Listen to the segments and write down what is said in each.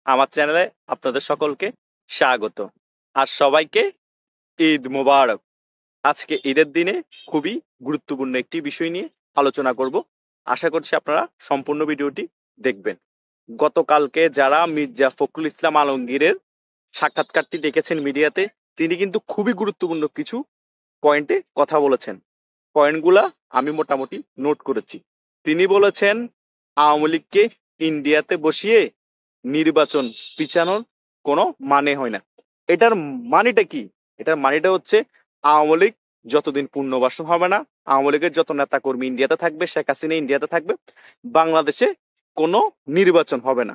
আমার চ্যানেলে আপনাদের সকলকে স্বাগত। আর সবাইকে ঈদ মোবারক। আজকে ঈদের দিনে খুবই গুরুত্বপূর্ণ একটি বিষয় নিয়ে আলোচনা করব। আশা করছি আপনারা সম্পূর্ণ ভিডিওটি দেখবেন। গতকালকে যারা মির্জা ফখরুল ইসলাম আলমগীরের সাক্ষাৎকারটি দেখেছেন মিডিয়াতে, তিনি কিন্তু খুবই গুরুত্বপূর্ণ কিছু পয়েন্টে কথা বলেছেন। পয়েন্টগুলা আমি মোটামুটি নোট করেছি। তিনি বলেছেন আওয়ামী লীগকে ইন্ডিয়াতে বসিয়ে নির্বাচন পিছানোর কোনো মানে হয় না। এটার মানেটা কি? এটার মানেটা হচ্ছে আওয়ামী লীগ যতদিন পুনর্বাসন হবে না, আওয়ামী লীগের যত নেতা কর্মী ইন্ডিয়াতে থাকবে, শেখ হাসিনা ইন্ডিয়াতে থাকবে, বাংলাদেশে কোনো নির্বাচন হবে না।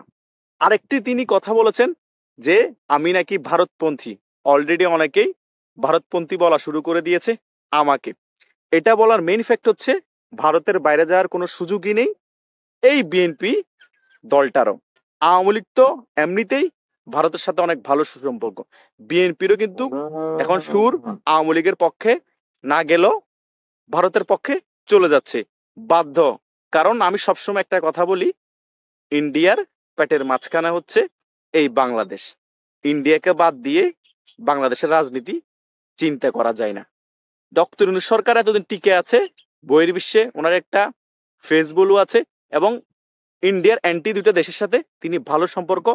আরেকটি তিনি কথা বলেছেন যে আমি নাকি ভারতপন্থী। অলরেডি অনেকেই ভারতপন্থী বলা শুরু করে দিয়েছে আমাকে। এটা বলার মেইন ফ্যাক্ট হচ্ছে ভারতের বাইরে যাওয়ার কোনো সুযোগই নেই এই বিএনপি দলটারও। আওয়ামী লীগ তো এমনিতেই ভারতের সাথে অনেক ভালো সুসম্পর্ক। বিএনপিরও কিন্তু এখন সুর আওয়ামী লীগের পক্ষে না গেলেও ভারতের পক্ষে চলে যাচ্ছে বাধ্য। কারণ আমি সবসময় একটা কথা বলি, ইন্ডিয়ার পেটের মাঝখানে হচ্ছে এই বাংলাদেশ। ইন্ডিয়াকে বাদ দিয়ে বাংলাদেশের রাজনীতি চিন্তা করা যায় না। ডক্টর ইউনূস সরকার এতদিন টিকে আছে, বহির্বিশ্বে ওনার একটা ফেস ভ্যালু আছে এবং ইন্ডিয়ার অ্যান্টি দুইটা দেশের সাথে তিনি ভালো সম্পর্ক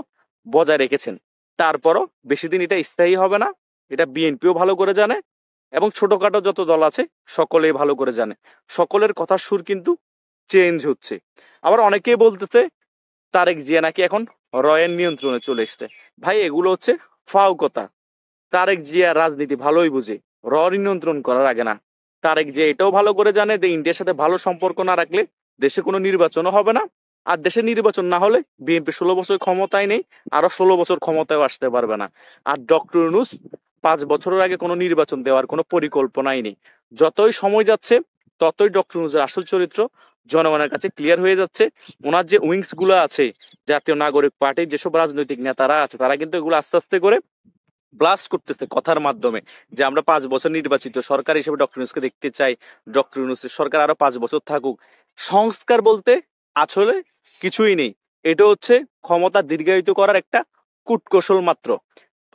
বজায় রেখেছেন। তারপরও বেশি দিন এটা স্থায়ী হবে না, এটা বিএনপিও ভালো করে জানে এবং ছোটখাটো যত দল আছে সকলেই ভালো করে জানে। সকলের কথার সুর কিন্তু চেঞ্জ হচ্ছে। আবার অনেকেই বলতেছে তারেক জিয়া নাকি এখন রয়ের নিয়ন্ত্রণে চলে এসছে। ভাই এগুলো হচ্ছে ফাও কথা। তারেক জিয়া রাজনীতি ভালোই বুঝে, নিয়ন্ত্রণ করার আগে না। তারেক জিয়া এটাও ভালো করে জানে যে ইন্ডিয়ার সাথে ভালো সম্পর্ক না রাখলে দেশে কোনো নির্বাচনও হবে না। আর দেশে নির্বাচন না হলে বিএনপি 16 বছর ক্ষমতায় নেই, আরো 16 বছর ক্ষমতায় আসতে পারবে না। আর ডক্টর ইউনূস 5 বছরের আগে কোনো নির্বাচন দেওয়ার কোনো পরিকল্পনাই নেই। যতই সময় যাচ্ছে ততই ডক্টর ইউনূসের আসল চরিত্র জনগণের কাছে ক্লিয়ার হয়ে যাচ্ছে। ওনার যে উইংস গুলো আছে, জাতীয় নাগরিক পার্টির যেসব রাজনৈতিক নেতারা আছে, তারা কিন্তু এগুলো আস্তে আস্তে করে ব্লাস্ট করতেছে কথার মাধ্যমে যে আমরা 5 বছর নির্বাচিত সরকার হিসেবে ডক্টর ইউনূসকে দেখতে চাই, ডক্টর ইউনূসের সরকার আরো 5 বছর থাকুক। সংস্কার বলতে আসলে কিছুই নেই। এটা হচ্ছে ক্ষমতা দীর্ঘায়িত করার একটা কূটকৌশল মাত্র।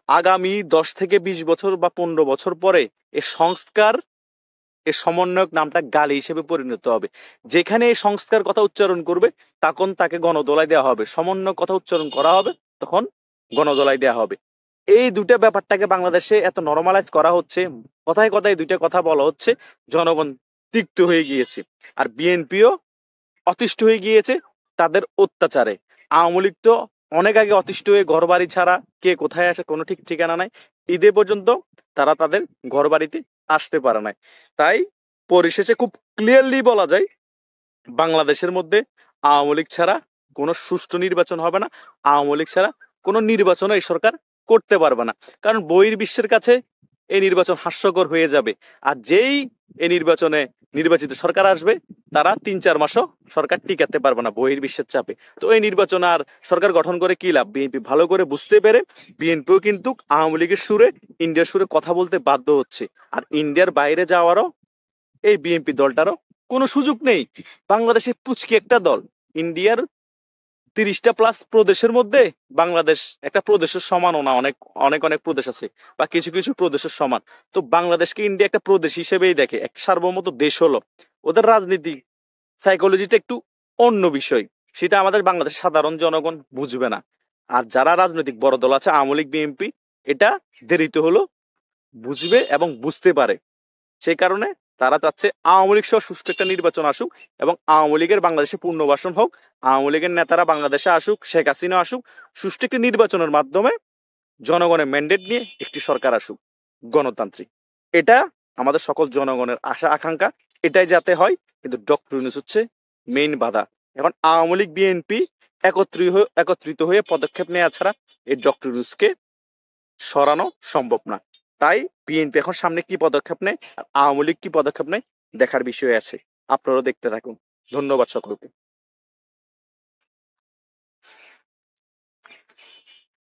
আগামী 10 থেকে 20 বছর বা 15 বছর পরে এ সংস্কার, এ সমন্বয়ক নামটা গালি হিসেবে পরিণত হবে। যেখানে এই সংস্কার কথা উচ্চারণ করবে তখন তাকে গণদোলাই দেওয়া হবে, সমন্বয় কথা উচ্চারণ করা হবে তখন গণদোলাই দেওয়া হবে। এই দুটা ব্যাপারটাকে বাংলাদেশে এত নরমালাইজ করা হচ্ছে, কথায় কথায় দুইটা কথা বলা হচ্ছে, জনগণ তিক্ত হয়ে গিয়েছে। আর বিএনপিও অতিষ্ঠ হয়ে গিয়েছে তাদের অত্যাচারে। আওয়ামী লীগ তো অনেক আগে অতিষ্ঠ হয়ে ঘর বাড়ি ছাড়া কে কোথায় আসে কোনো ঠিক ঠিকানা নাই। ঈদে পর্যন্ত তারা তাদের ঘর বাড়িতে আসতে পারে নাই। তাই পরিশেষে খুব ক্লিয়ারলি বলা যায় বাংলাদেশের মধ্যে আওয়ামী লীগ ছাড়া কোনো সুষ্ঠু নির্বাচন হবে না। আওয়ামী লীগ ছাড়া কোনো নির্বাচনও এই সরকার করতে পারবে না। কারণ বহির্বিশ্বের কাছে এই নির্বাচন হাস্যকর হয়ে যাবে। আর যেই এই নির্বাচনে নির্বাচিত সরকার আসবে তারা 3-4 মাসও সরকার টিকাতে পারবে না বহির্বিশ্বের চাপে। তো এই নির্বাচন আর সরকার গঠন করে কি লাভ? বিএনপি ভালো করে বুঝতে পেরে বিএনপিও কিন্তু আওয়ামী লীগের সুরে, ইন্ডিয়ার সুরে কথা বলতে বাধ্য হচ্ছে। আর ইন্ডিয়ার বাইরে যাওয়ারও এই বিএনপি দলটারও কোনো সুযোগ নেই। বাংলাদেশে পুচকি একটা দল। ইন্ডিয়ার 30টা প্লাস প্রদেশের মধ্যে বাংলাদেশ একটা প্রদেশের সমানও না। অনেক অনেক অনেক প্রদেশ আছে বা কিছু কিছু প্রদেশের সমান। তো বাংলাদেশকে ইন্ডিয়া একটা প্রদেশ হিসেবেই দেখে, এক সার্বভৌমত্ব দেশ হলো। ওদের রাজনীতি সাইকোলজিটা একটু অন্য বিষয়, সেটা আমাদের বাংলাদেশের সাধারণ জনগণ বুঝবে না। আর যারা রাজনৈতিক বড় দল আছে আওয়ামী লীগ বিএনপি, এটা দেরিতে হলো বুঝবে এবং বুঝতে পারে। সেই কারণে তারা চাচ্ছে আওয়ামী লীগ সহ সুষ্ঠু একটা নির্বাচন আসুক এবং আওয়ামী লীগের বাংলাদেশে পুনর্বাসন হোক। আওয়ামী লীগের নেতারা বাংলাদেশে আসুক, শেখ হাসিনা আসুক, সুষ্ঠু একটি নির্বাচনের মাধ্যমে জনগণের ম্যান্ডেট নিয়ে একটি সরকার আসুক গণতান্ত্রিক। এটা আমাদের সকল জনগণের আশা আকাঙ্ক্ষা, এটাই যাতে হয়। কিন্তু ডক্টর ইউনূস হচ্ছে মেইন বাধা। এখন আওয়ামী লীগ বিএনপি একত্রিত হয়ে পদক্ষেপ নেওয়া ছাড়া এই ডক্টর ইউনূসকে সরানো সম্ভব না। তাই বিএনপি এখন সামনে কি পদক্ষেপ নেয় আর আওয়ামী লীগ কি পদক্ষেপ নেয় দেখার বিষয় আছে। আপনারাও দেখতে থাকুন। ধন্যবাদ সকলকে।